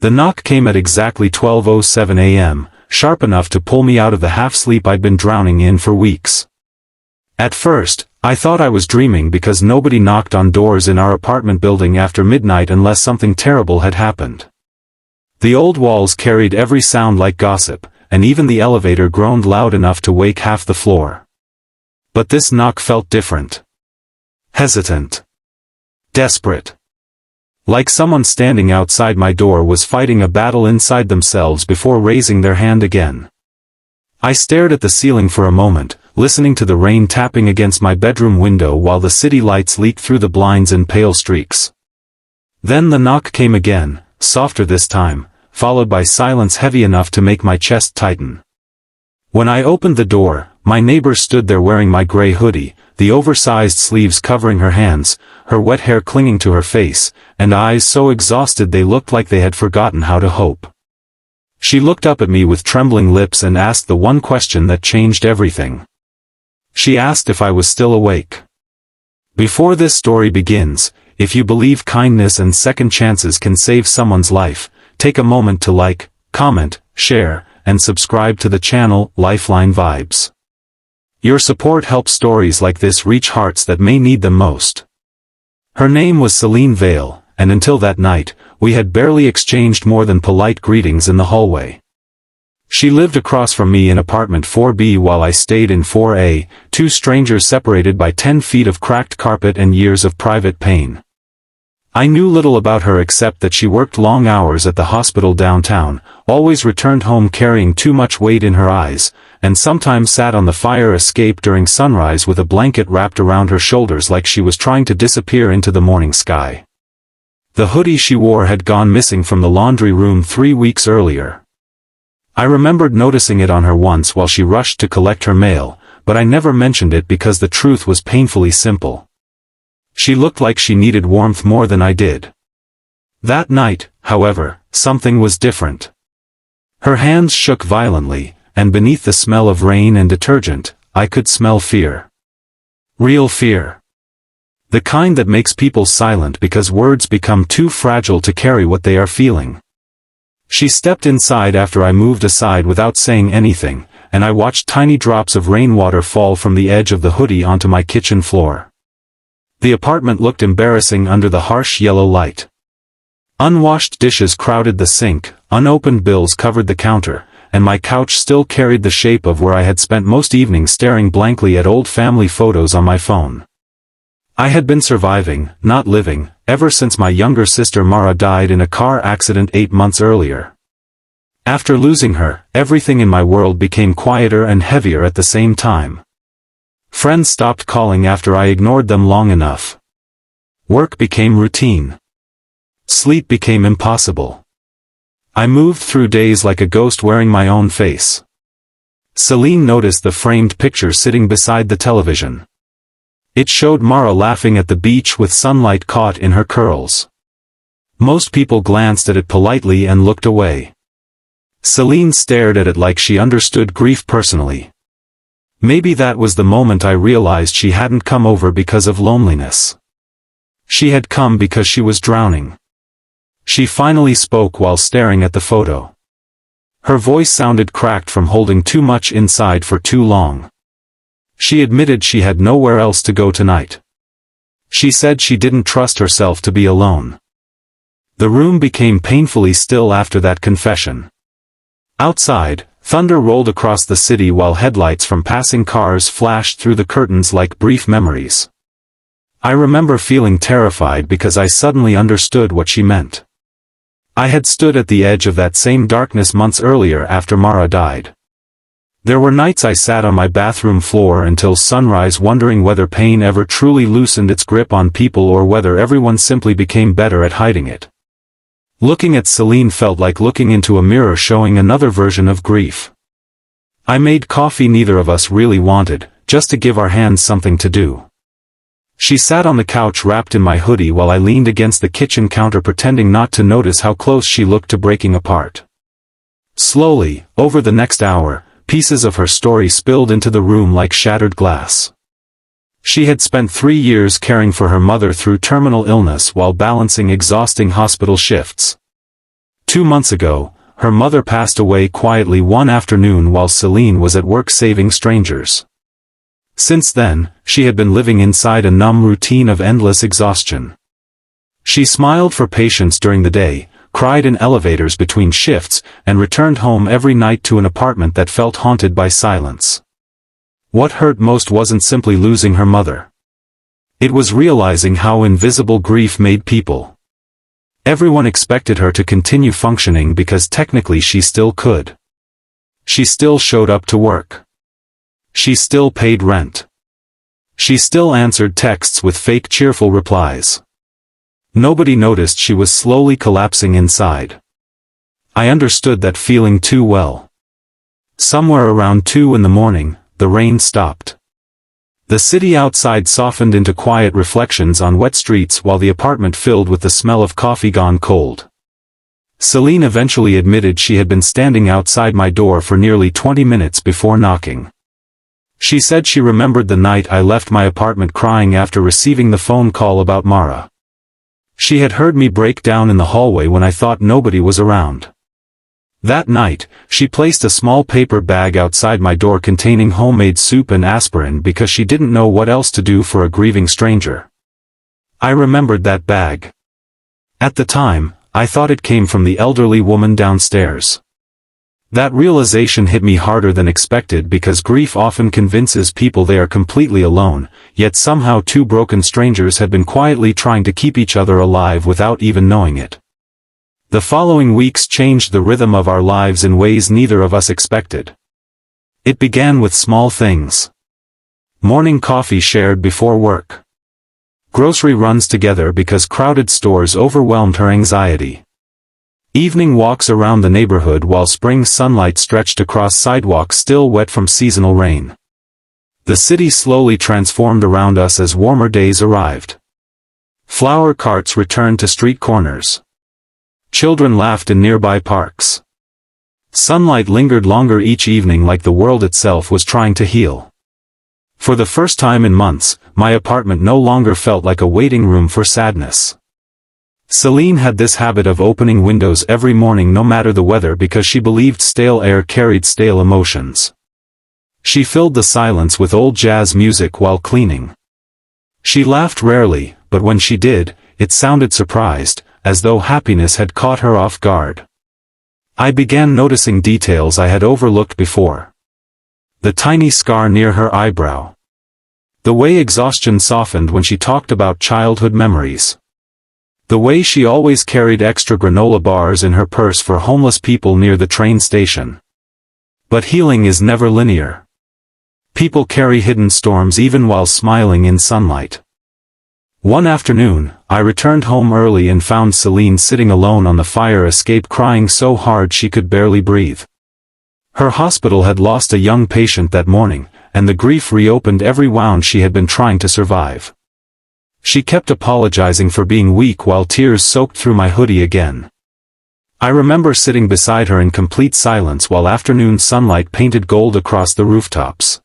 The knock came at exactly 12:07 a.m., sharp enough to pull me out of the half-sleep I'd been drowning in for weeks. At first, I thought I was dreaming because nobody knocked on doors in our apartment building after midnight unless something terrible had happened. The old walls carried every sound like gossip, and even the elevator groaned loud enough to wake half the floor. But this knock felt different. Hesitant. Desperate. Like someone standing outside my door was fighting a battle inside themselves before raising their hand again. I stared at the ceiling for a moment, listening to the rain tapping against my bedroom window while the city lights leaked through the blinds in pale streaks. Then the knock came again, softer this time, followed by silence heavy enough to make my chest tighten. When I opened the door, my neighbor stood there wearing my gray hoodie, the oversized sleeves covering her hands, her wet hair clinging to her face, and eyes so exhausted they looked like they had forgotten how to hope. She looked up at me with trembling lips and asked the one question that changed everything. She asked if I was still awake. Before this story begins, if you believe kindness and second chances can save someone's life, take a moment to like, comment, share, and subscribe to the channel, Lifeline Vibes. Your support helps stories like this reach hearts that may need them most. Her name was Celine Vale, and until that night, we had barely exchanged more than polite greetings in the hallway. She lived across from me in apartment 4B while I stayed in 4A, two strangers separated by 10 feet of cracked carpet and years of private pain. I knew little about her except that she worked long hours at the hospital downtown, always returned home carrying too much weight in her eyes, and sometimes sat on the fire escape during sunrise with a blanket wrapped around her shoulders like she was trying to disappear into the morning sky. The hoodie she wore had gone missing from the laundry room 3 weeks earlier. I remembered noticing it on her once while she rushed to collect her mail, but I never mentioned it because the truth was painfully simple. She looked like she needed warmth more than I did. That night, however, something was different. Her hands shook violently, and beneath the smell of rain and detergent, I could smell fear. Real fear. The kind that makes people silent because words become too fragile to carry what they are feeling. She stepped inside after I moved aside without saying anything, and I watched tiny drops of rainwater fall from the edge of the hoodie onto my kitchen floor. The apartment looked embarrassing under the harsh yellow light. Unwashed dishes crowded the sink, unopened bills covered the counter, and my couch still carried the shape of where I had spent most evenings staring blankly at old family photos on my phone. I had been surviving, not living, ever since my younger sister Mara died in a car accident 8 months earlier. After losing her, everything in my world became quieter and heavier at the same time. Friends stopped calling after I ignored them long enough. Work became routine. Sleep became impossible. I moved through days like a ghost wearing my own face. Celine noticed the framed picture sitting beside the television. It showed Mara laughing at the beach with sunlight caught in her curls. Most people glanced at it politely and looked away. Celine stared at it like she understood grief personally. Maybe that was the moment I realized she hadn't come over because of loneliness. She had come because she was drowning. She finally spoke while staring at the photo. Her voice sounded cracked from holding too much inside for too long. She admitted she had nowhere else to go tonight. She said she didn't trust herself to be alone. The room became painfully still after that confession. Outside, thunder rolled across the city while headlights from passing cars flashed through the curtains like brief memories. I remember feeling terrified because I suddenly understood what she meant. I had stood at the edge of that same darkness months earlier after Mara died. There were nights I sat on my bathroom floor until sunrise wondering whether pain ever truly loosened its grip on people or whether everyone simply became better at hiding it. Looking at Celine felt like looking into a mirror showing another version of grief. I made coffee neither of us really wanted, just to give our hands something to do. She sat on the couch wrapped in my hoodie while I leaned against the kitchen counter pretending not to notice how close she looked to breaking apart. Slowly, over the next hour, pieces of her story spilled into the room like shattered glass. She had spent 3 years caring for her mother through terminal illness while balancing exhausting hospital shifts. 2 months ago, her mother passed away quietly one afternoon while Celine was at work saving strangers. Since then, she had been living inside a numb routine of endless exhaustion. She smiled for patients during the day, cried in elevators between shifts, and returned home every night to an apartment that felt haunted by silence. What hurt most wasn't simply losing her mother. It was realizing how invisible grief made people. Everyone expected her to continue functioning because technically she still could. She still showed up to work. She still paid rent. She still answered texts with fake cheerful replies. Nobody noticed she was slowly collapsing inside. I understood that feeling too well. Somewhere around 2 in the morning, the rain stopped. The city outside softened into quiet reflections on wet streets while the apartment filled with the smell of coffee gone cold. Celine eventually admitted she had been standing outside my door for nearly 20 minutes before knocking. She said she remembered the night I left my apartment crying after receiving the phone call about Mara. She had heard me break down in the hallway when I thought nobody was around. That night, she placed a small paper bag outside my door containing homemade soup and aspirin because she didn't know what else to do for a grieving stranger. I remembered that bag. At the time, I thought it came from the elderly woman downstairs. That realization hit me harder than expected because grief often convinces people they are completely alone, yet somehow two broken strangers had been quietly trying to keep each other alive without even knowing it. The following weeks changed the rhythm of our lives in ways neither of us expected. It began with small things. Morning coffee shared before work. Grocery runs together because crowded stores overwhelmed her anxiety. Evening walks around the neighborhood while spring sunlight stretched across sidewalks still wet from seasonal rain. The city slowly transformed around us as warmer days arrived. Flower carts returned to street corners. Children laughed in nearby parks. Sunlight lingered longer each evening like the world itself was trying to heal. For the first time in months, my apartment no longer felt like a waiting room for sadness. Celine had this habit of opening windows every morning no matter the weather because she believed stale air carried stale emotions. She filled the silence with old jazz music while cleaning. She laughed rarely, but when she did, it sounded surprised, as though happiness had caught her off guard. I began noticing details I had overlooked before. The tiny scar near her eyebrow. The way exhaustion softened when she talked about childhood memories. The way she always carried extra granola bars in her purse for homeless people near the train station. But healing is never linear. People carry hidden storms even while smiling in sunlight. One afternoon, I returned home early and found Celine sitting alone on the fire escape crying so hard she could barely breathe. Her hospital had lost a young patient that morning, and the grief reopened every wound she had been trying to survive. She kept apologizing for being weak while tears soaked through my hoodie again. I remember sitting beside her in complete silence while afternoon sunlight painted gold across the rooftops.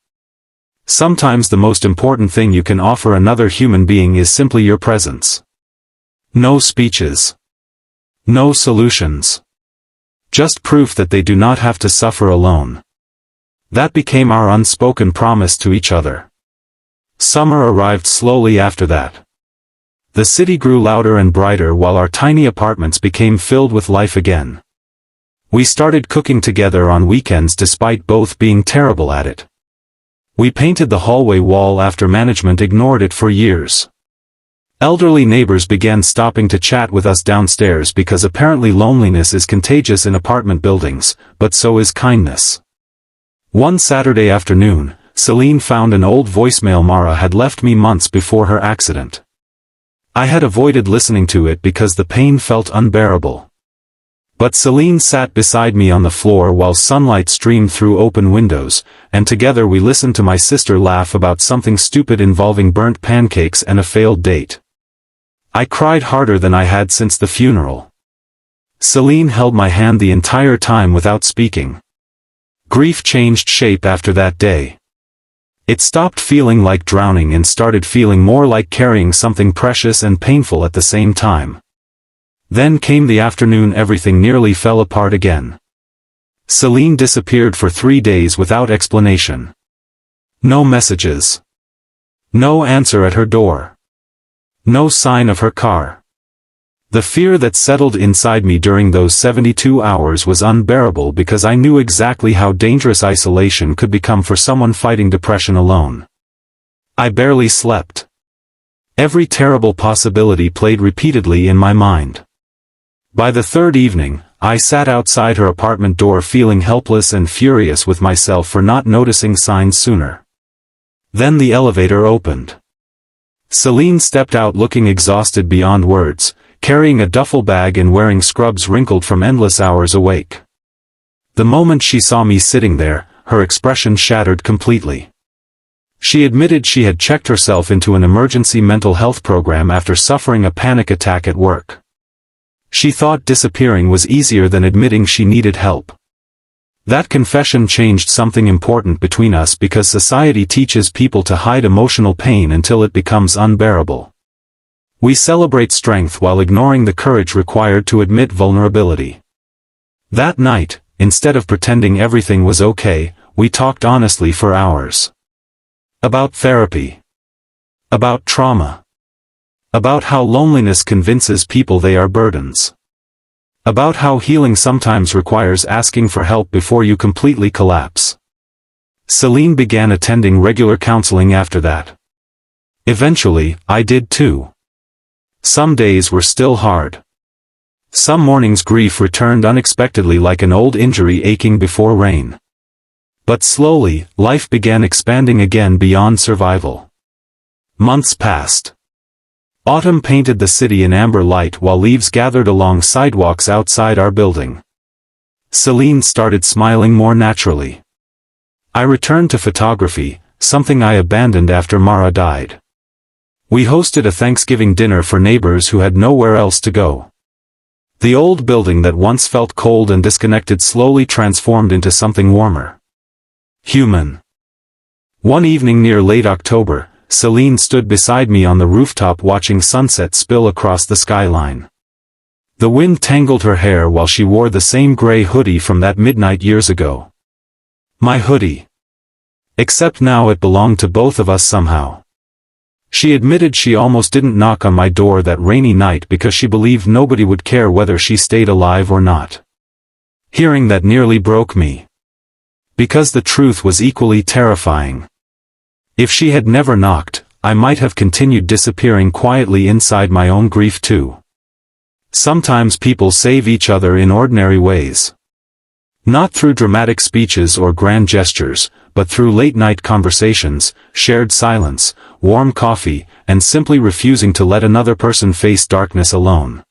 Sometimes the most important thing you can offer another human being is simply your presence. No speeches. No solutions. Just proof that they do not have to suffer alone. That became our unspoken promise to each other. Summer arrived slowly after that. The city grew louder and brighter while our tiny apartments became filled with life again. We started cooking together on weekends despite both being terrible at it. We painted the hallway wall after management ignored it for years. Elderly neighbors began stopping to chat with us downstairs because apparently loneliness is contagious in apartment buildings, but so is kindness. One Saturday afternoon, Celine found an old voicemail Mara had left me months before her accident. I had avoided listening to it because the pain felt unbearable. But Celine sat beside me on the floor while sunlight streamed through open windows, and together we listened to my sister laugh about something stupid involving burnt pancakes and a failed date. I cried harder than I had since the funeral. Celine held my hand the entire time without speaking. Grief changed shape after that day. It stopped feeling like drowning and started feeling more like carrying something precious and painful at the same time. Then came the afternoon everything nearly fell apart again. Celine disappeared for 3 days without explanation. No messages. No answer at her door. No sign of her car. The fear that settled inside me during those 72 hours was unbearable because I knew exactly how dangerous isolation could become for someone fighting depression alone. I barely slept. Every terrible possibility played repeatedly in my mind. By the third evening, I sat outside her apartment door feeling helpless and furious with myself for not noticing signs sooner. Then the elevator opened. Celine stepped out looking exhausted beyond words, carrying a duffel bag and wearing scrubs wrinkled from endless hours awake. The moment she saw me sitting there, her expression shattered completely. She admitted she had checked herself into an emergency mental health program after suffering a panic attack at work. She thought disappearing was easier than admitting she needed help. That confession changed something important between us because society teaches people to hide emotional pain until it becomes unbearable. We celebrate strength while ignoring the courage required to admit vulnerability. That night, instead of pretending everything was okay, we talked honestly for hours. About therapy. About trauma. About how loneliness convinces people they are burdens. About how healing sometimes requires asking for help before you completely collapse. Celine began attending regular counseling after that. Eventually, I did too. Some days were still hard. Some mornings grief returned unexpectedly like an old injury aching before rain. But slowly, life began expanding again beyond survival. Months passed. Autumn painted the city in amber light while leaves gathered along sidewalks outside our building. Celine started smiling more naturally. I returned to photography, something I abandoned after Mara died. We hosted a Thanksgiving dinner for neighbors who had nowhere else to go. The old building that once felt cold and disconnected slowly transformed into something warmer. Human. One evening near late October, Celine stood beside me on the rooftop watching sunset spill across the skyline. The wind tangled her hair while she wore the same gray hoodie from that midnight years ago. My hoodie. Except now it belonged to both of us somehow. She admitted she almost didn't knock on my door that rainy night because she believed nobody would care whether she stayed alive or not. Hearing that nearly broke me. Because the truth was equally terrifying. If she had never knocked, I might have continued disappearing quietly inside my own grief too. Sometimes people save each other in ordinary ways. Not through dramatic speeches or grand gestures, but through late-night conversations, shared silence, warm coffee, and simply refusing to let another person face darkness alone.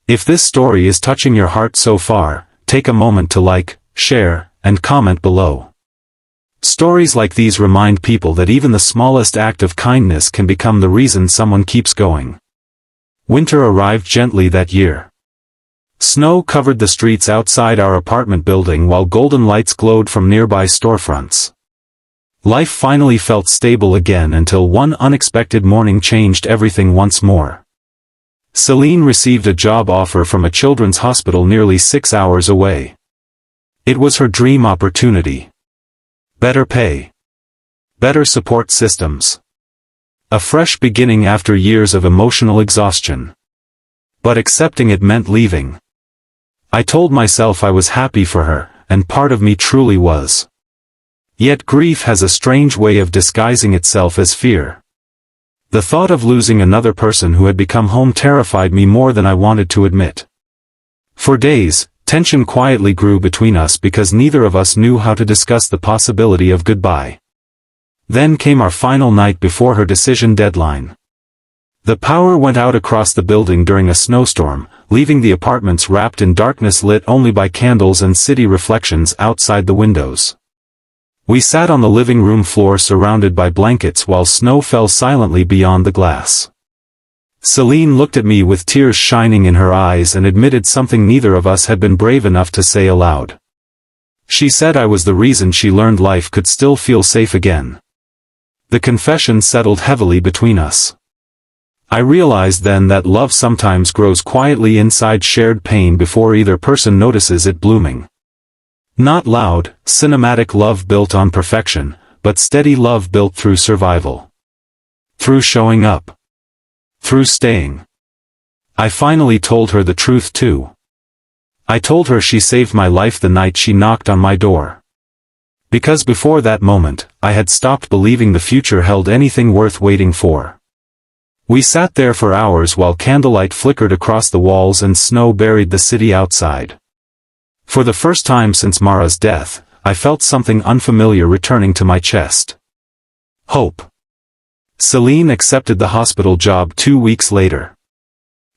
If this story is touching your heart so far, take a moment to like, share, and comment below. Stories like these remind people that even the smallest act of kindness can become the reason someone keeps going. Winter arrived gently that year. Snow covered the streets outside our apartment building while golden lights glowed from nearby storefronts. Life finally felt stable again until one unexpected morning changed everything once more. Celine received a job offer from a children's hospital nearly 6 hours away. It was her dream opportunity. Better pay. Better support systems. A fresh beginning after years of emotional exhaustion. But accepting it meant leaving. I told myself I was happy for her, and part of me truly was. Yet grief has a strange way of disguising itself as fear. The thought of losing another person who had become home terrified me more than I wanted to admit. For days, tension quietly grew between us because neither of us knew how to discuss the possibility of goodbye. Then came our final night before her decision deadline. The power went out across the building during a snowstorm, leaving the apartments wrapped in darkness lit only by candles and city reflections outside the windows. We sat on the living room floor surrounded by blankets while snow fell silently beyond the glass. Celine looked at me with tears shining in her eyes and admitted something neither of us had been brave enough to say aloud. She said I was the reason she learned life could still feel safe again. The confession settled heavily between us. I realized then that love sometimes grows quietly inside shared pain before either person notices it blooming. Not loud, cinematic love built on perfection, but steady love built through survival. Through showing up. Through staying. I finally told her the truth too. I told her she saved my life the night she knocked on my door. Because before that moment, I had stopped believing the future held anything worth waiting for. We sat there for hours while candlelight flickered across the walls and snow buried the city outside. For the first time since Mara's death, I felt something unfamiliar returning to my chest. Hope. Celine accepted the hospital job 2 weeks later.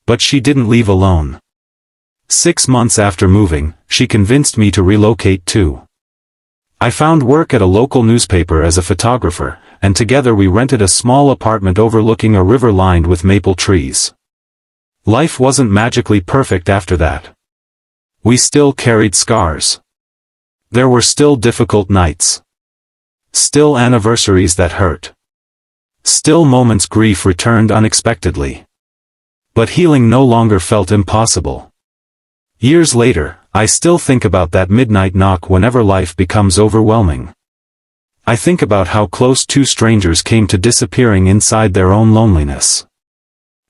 But she didn't leave alone. 6 months after moving, she convinced me to relocate too. I found work at a local newspaper as a photographer, and together we rented a small apartment overlooking a river lined with maple trees. Life wasn't magically perfect after that. We still carried scars. There were still difficult nights. Still anniversaries that hurt. Still moments grief returned unexpectedly. But healing no longer felt impossible. Years later, I still think about that midnight knock whenever life becomes overwhelming. I think about how close two strangers came to disappearing inside their own loneliness.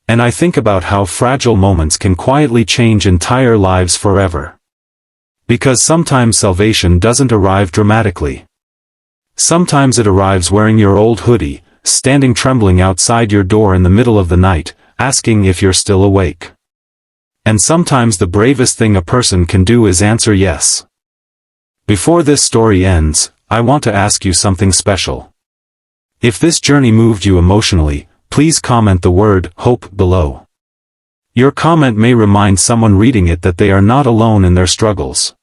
And I think about how fragile moments can quietly change entire lives forever. Because sometimes salvation doesn't arrive dramatically. Sometimes it arrives wearing your old hoodie, standing trembling outside your door in the middle of the night, asking if you're still awake. And sometimes the bravest thing a person can do is answer yes. Before this story ends, I want to ask you something special. If this journey moved you emotionally, please comment the word hope below. Your comment may remind someone reading it that they are not alone in their struggles.